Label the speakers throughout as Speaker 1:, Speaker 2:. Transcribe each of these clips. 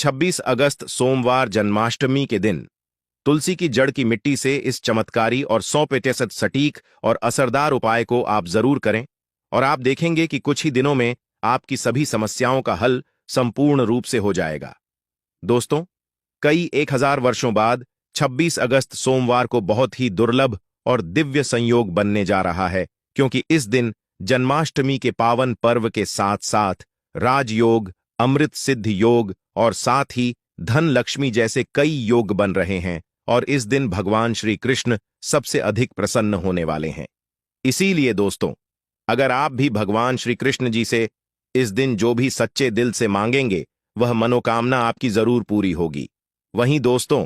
Speaker 1: 26 अगस्त सोमवार जन्माष्टमी के दिन तुलसी की जड़ की मिट्टी से इस चमत्कारी और 100% सटीक और असरदार उपाय को आप जरूर करें और आप देखेंगे कि कुछ ही दिनों में आपकी सभी समस्याओं का हल संपूर्ण रूप से हो जाएगा। दोस्तों, कई 1000 वर्षों बाद 26 अगस्त सोमवार को बहुत ही दुर्लभ और दिव्य संयोग बनने जा रहा है, क्योंकि इस दिन जन्माष्टमी के पावन पर्व के साथ साथ राजयोग, अमृत सिद्ध योग और साथ ही धन लक्ष्मी जैसे कई योग बन रहे हैं और इस दिन भगवान श्री कृष्ण सबसे अधिक प्रसन्न होने वाले हैं। इसीलिए दोस्तों, अगर आप भी भगवान श्री कृष्ण जी से इस दिन जो भी सच्चे दिल से मांगेंगे वह मनोकामना आपकी जरूर पूरी होगी। वहीं दोस्तों,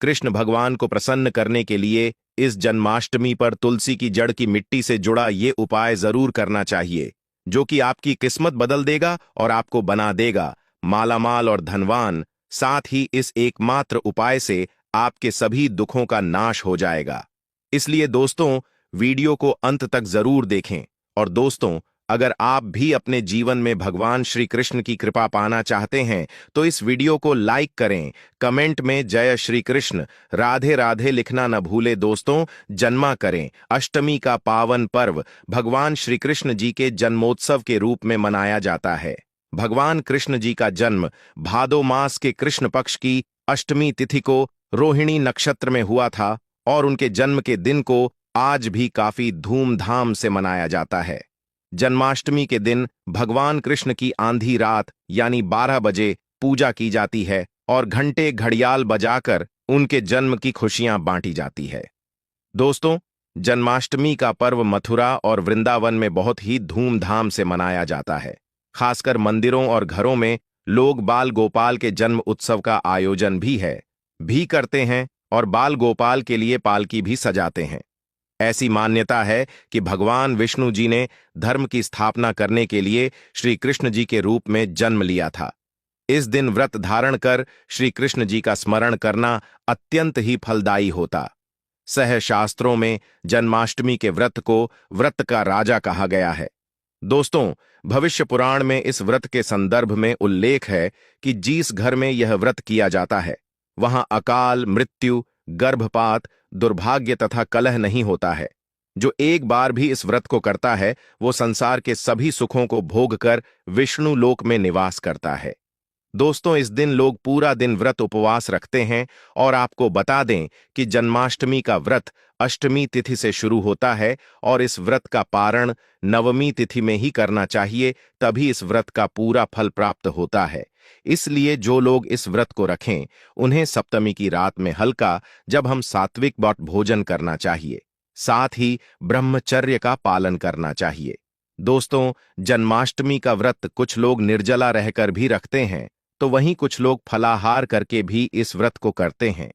Speaker 1: कृष्ण भगवान को प्रसन्न करने के लिए इस जन्माष्टमी पर तुलसी की जड़ की मिट्टी से जुड़ा ये उपाय जरूर करना चाहिए, जो कि आपकी किस्मत बदल देगा और आपको बना देगा मालामाल और धनवान। साथ ही इस एकमात्र उपाय से आपके सभी दुखों का नाश हो जाएगा। इसलिए दोस्तों, वीडियो को अंत तक जरूर देखें। और दोस्तों, अगर आप भी अपने जीवन में भगवान श्री कृष्ण की कृपा पाना चाहते हैं तो इस वीडियो को लाइक करें, कमेंट में जय श्री कृष्ण राधे राधे लिखना न भूले। दोस्तों, जन्मा करें। अष्टमी का पावन पर्व भगवान श्री कृष्ण जी के जन्मोत्सव के रूप में मनाया जाता है। भगवान कृष्ण जी का जन्म भादो मास के कृष्ण पक्ष की अष्टमी तिथि को रोहिणी नक्षत्र में हुआ था और उनके जन्म के दिन को आज भी काफी धूमधाम से मनाया जाता है। जन्माष्टमी के दिन भगवान कृष्ण की आंधी रात यानी 12 बजे पूजा की जाती है और घंटे घड़ियाल बजाकर उनके जन्म की खुशियां बांटी जाती है। दोस्तों, जन्माष्टमी का पर्व मथुरा और वृंदावन में बहुत ही धूमधाम से मनाया जाता है। खासकर मंदिरों और घरों में लोग बाल गोपाल के जन्म उत्सव का आयोजन भी करते हैं और बाल गोपाल के लिए पालकी भी सजाते हैं। ऐसी मान्यता है कि भगवान विष्णु जी ने धर्म की स्थापना करने के लिए श्री कृष्ण जी के रूप में जन्म लिया था। इस दिन व्रत धारण कर श्री कृष्ण जी का स्मरण करना अत्यंत ही फलदायी होता। शास्त्रों में जन्माष्टमी के व्रत को व्रत का राजा कहा गया है। दोस्तों, भविष्य पुराण में इस व्रत के संदर्भ में उल्लेख है कि जिस घर में यह व्रत किया जाता है वहां अकाल मृत्यु, गर्भपात, दुर्भाग्य तथा कलह नहीं होता है। जो एक बार भी इस व्रत को करता है वो संसार के सभी सुखों को भोग कर विष्णु लोक में निवास करता है। दोस्तों, इस दिन लोग पूरा दिन व्रत उपवास रखते हैं और आपको बता दें कि जन्माष्टमी का व्रत अष्टमी तिथि से शुरू होता है और इस व्रत का पारण नवमी तिथि में ही करना चाहिए, तभी इस व्रत का पूरा फल प्राप्त होता है। इसलिए जो लोग इस व्रत को रखें उन्हें सप्तमी की रात में हल्का, जब हम सात्विक भोजन करना चाहिए, साथ ही ब्रह्मचर्य का पालन करना चाहिए। दोस्तों, जन्माष्टमी का व्रत कुछ लोग निर्जला रहकर भी रखते हैं तो वहीं कुछ लोग फलाहार करके भी इस व्रत को करते हैं।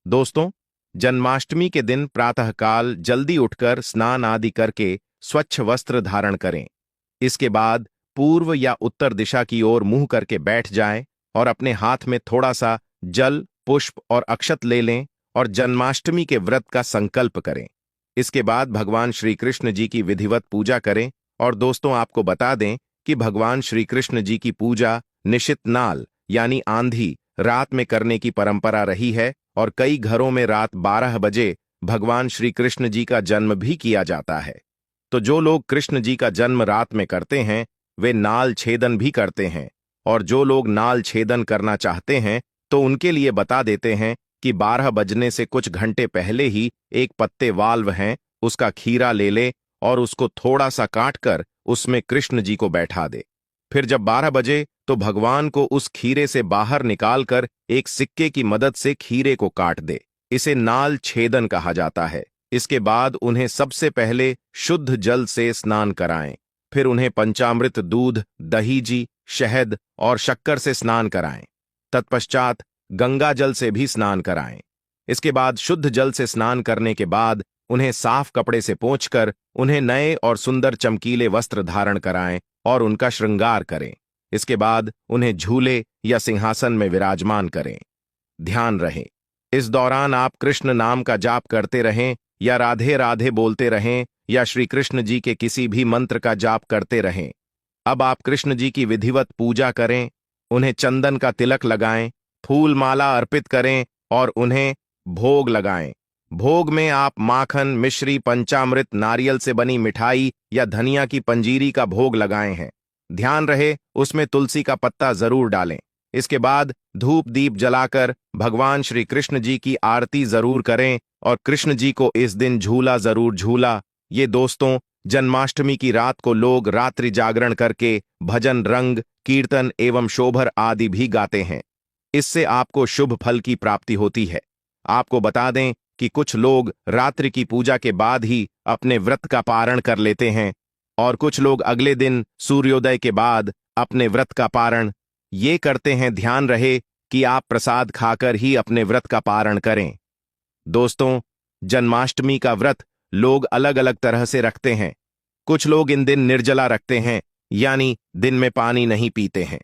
Speaker 1: दोस्तों, जन्माष्टमी के दिन प्रातःकाल जल्दी उठकर स्नान आदि करके स्वच्छ वस्त्र धारण करें। इसके बाद पूर्व या उत्तर दिशा की ओर मुंह करके बैठ जाएं और अपने हाथ में थोड़ा सा जल, पुष्प और अक्षत ले लें और जन्माष्टमी के व्रत का संकल्प करें। इसके बाद भगवान श्री कृष्ण जी की विधिवत पूजा करें। और दोस्तों, आपको बता दें कि भगवान श्री कृष्ण जी की पूजा निशित नाल यानी आंधी रात में करने की परंपरा रही है और कई घरों में रात 12 बजे भगवान श्री कृष्ण जी का जन्म भी किया जाता है। तो जो लोग कृष्ण जी का जन्म रात में करते हैं वे नाल छेदन भी करते हैं, और जो लोग नाल छेदन करना चाहते हैं तो उनके लिए बता देते हैं कि 12 बजने से कुछ घंटे पहले ही एक पत्ते वाल्व हैं उसका खीरा ले ले और उसको थोड़ा सा काटकर उसमें कृष्ण जी को बैठा दे। फिर जब 12 बजे तो भगवान को उस खीरे से बाहर निकालकर एक सिक्के की मदद से खीरे को काट दे। इसे नाल छेदन कहा जाता है। इसके बाद उन्हें सबसे पहले शुद्ध जल से स्नान कराएं, फिर उन्हें पंचामृत दूध, दही जी, शहद और शक्कर से स्नान कराएं। तत्पश्चात गंगा जल से भी स्नान कराएं। इसके बाद शुद्ध जल से स्नान करने के बाद उन्हें साफ कपड़े से पोंछकर उन्हें नए और सुंदर चमकीले वस्त्र धारण कराएं और उनका श्रृंगार करें। इसके बाद उन्हें झूले या सिंहासन में विराजमान करें। ध्यान रहे, इस दौरान आप कृष्ण नाम का जाप करते रहें या राधे राधे बोलते रहें या श्री कृष्ण जी के किसी भी मंत्र का जाप करते रहें। अब आप कृष्ण जी की विधिवत पूजा करें उन्हें चंदन का तिलक लगाएं, फूल माला अर्पित करें और उन्हें भोग लगाएं। भोग में आप माखन, मिश्री, पंचामृत, नारियल से बनी मिठाई या धनिया की पंजीरी का भोग लगाए हैं। ध्यान रहे उसमें तुलसी का पत्ता जरूर डालें। इसके बाद धूप दीप जलाकर भगवान श्री कृष्ण जी की आरती जरूर करें और कृष्ण जी को इस दिन झूला जरूर झूला। ये दोस्तों, जन्माष्टमी की रात को लोग रात्रि जागरण करके भजन, रंग, कीर्तन एवं शोभर आदि भी गाते हैं। इससे आपको शुभ फल की प्राप्ति होती है। आपको बता दें कि कुछ लोग रात्रि की पूजा के बाद ही अपने व्रत का पारण कर लेते हैं और कुछ लोग अगले दिन सूर्योदय के बाद अपने व्रत का पारण ये करते हैं। ध्यान रहे कि आप प्रसाद खाकर ही अपने व्रत का पारण करें। दोस्तों, जन्माष्टमी का व्रत लोग अलग अलग तरह से रखते हैं। कुछ लोग इन दिन निर्जला रखते हैं, यानी दिन में पानी नहीं पीते हैं।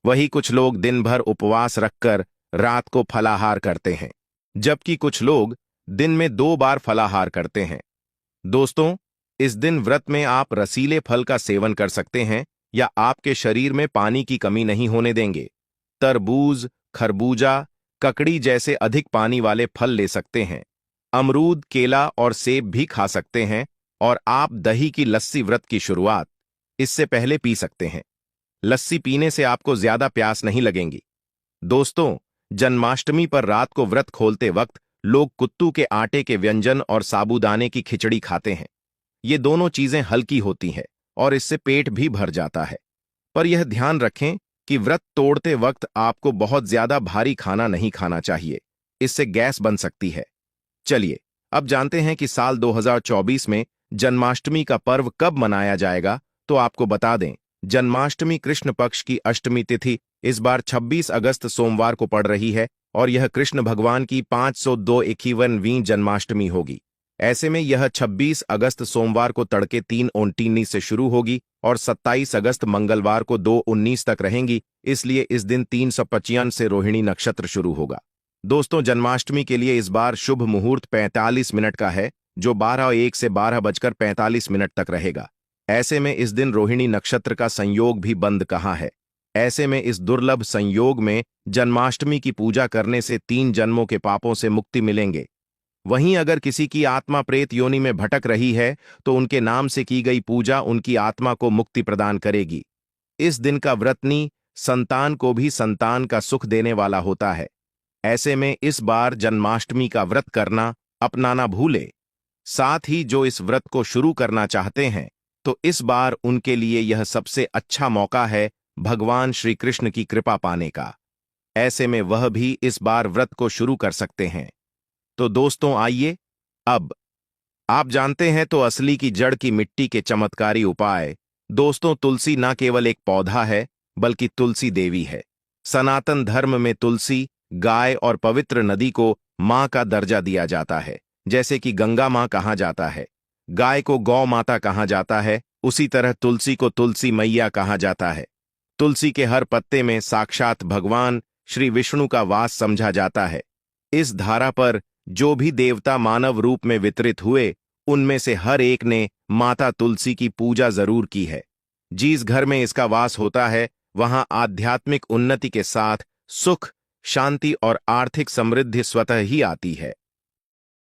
Speaker 1: वही कुछ लोग दिन भर उपवास रखकर रात को फलाहार करते हैं, जबकि कुछ लोग दिन में 2 बार फलाहार करते हैं। दोस्तों, इस दिन व्रत में आप रसीले फल का सेवन कर सकते हैं या आपके शरीर में पानी की कमी नहीं होने देंगे। तरबूज, खरबूजा, ककड़ी जैसे अधिक पानी वाले फल ले सकते हैं। अमरूद, केला और सेब भी खा सकते हैं और आप दही की लस्सी व्रत की शुरुआत इससे पहले पी सकते हैं। लस्सी पीने से आपको ज्यादा प्यास नहीं लगेंगी। दोस्तों, जन्माष्टमी पर रात को व्रत खोलते वक्त लोग कुत्तू के आटे के व्यंजन और साबूदाने की खिचड़ी खाते हैं। ये दोनों चीजें हल्की होती हैं और इससे पेट भी भर जाता है। पर यह ध्यान रखें कि व्रत तोड़ते वक्त आपको बहुत ज्यादा भारी खाना नहीं खाना चाहिए, इससे गैस बन सकती है। चलिए अब जानते हैं कि साल 2024 में जन्माष्टमी का पर्व कब मनाया जाएगा। तो आपको बता दें, जन्माष्टमी कृष्ण पक्ष की अष्टमी तिथि इस बार 26 अगस्त सोमवार को पड़ रही है और यह कृष्ण भगवान की 502वीं जन्माष्टमी होगी। ऐसे में यह 26 अगस्त सोमवार को तड़के 3:19 से शुरू होगी और 27 अगस्त मंगलवार को 2:19 तक रहेंगी। इसलिए इस दिन 355 से रोहिणी नक्षत्र शुरू होगा। दोस्तों, जन्माष्टमी के लिए इस बार शुभ मुहूर्त 45 मिनट का है, जो 12:01 से 12:45 तक रहेगा। ऐसे में इस दिन रोहिणी नक्षत्र का संयोग भी बंद कहाँ है। ऐसे में इस दुर्लभ संयोग में जन्माष्टमी की पूजा करने से 3 जन्मों के पापों से मुक्ति मिलेंगे। वहीं अगर किसी की आत्मा प्रेत योनि में भटक रही है तो उनके नाम से की गई पूजा उनकी आत्मा को मुक्ति प्रदान करेगी। इस दिन का व्रतनी संतान को भी संतान का सुख देने वाला होता है। ऐसे में इस बार जन्माष्टमी का व्रत करना अपनाना भूले। साथ ही जो इस व्रत को शुरू करना चाहते हैं तो इस बार उनके लिए यह सबसे अच्छा मौका है भगवान श्री कृष्ण की कृपा पाने का। ऐसे में वह भी इस बार व्रत को शुरू कर सकते हैं। तो दोस्तों आइए, अब आप जानते हैं तो असली की जड़ की मिट्टी के चमत्कारी उपाय। दोस्तों, तुलसी न केवल एक पौधा है बल्कि तुलसी देवी है। सनातन धर्म में तुलसी, गाय और पवित्र नदी को मां का दर्जा दिया जाता है। जैसे कि गंगा मां कहा जाता है, गाय को गौ माता कहा जाता है, उसी तरह तुलसी को तुलसी मैया कहा जाता है। तुलसी के हर पत्ते में साक्षात भगवान श्री विष्णु का वास समझा जाता है। इस धारा पर जो भी देवता मानव रूप में वितरित हुए, उनमें से हर एक ने माता तुलसी की पूजा जरूर की है। जिस घर में इसका वास होता है वहां आध्यात्मिक उन्नति के साथ सुख, शांति और आर्थिक समृद्धि स्वतः ही आती है।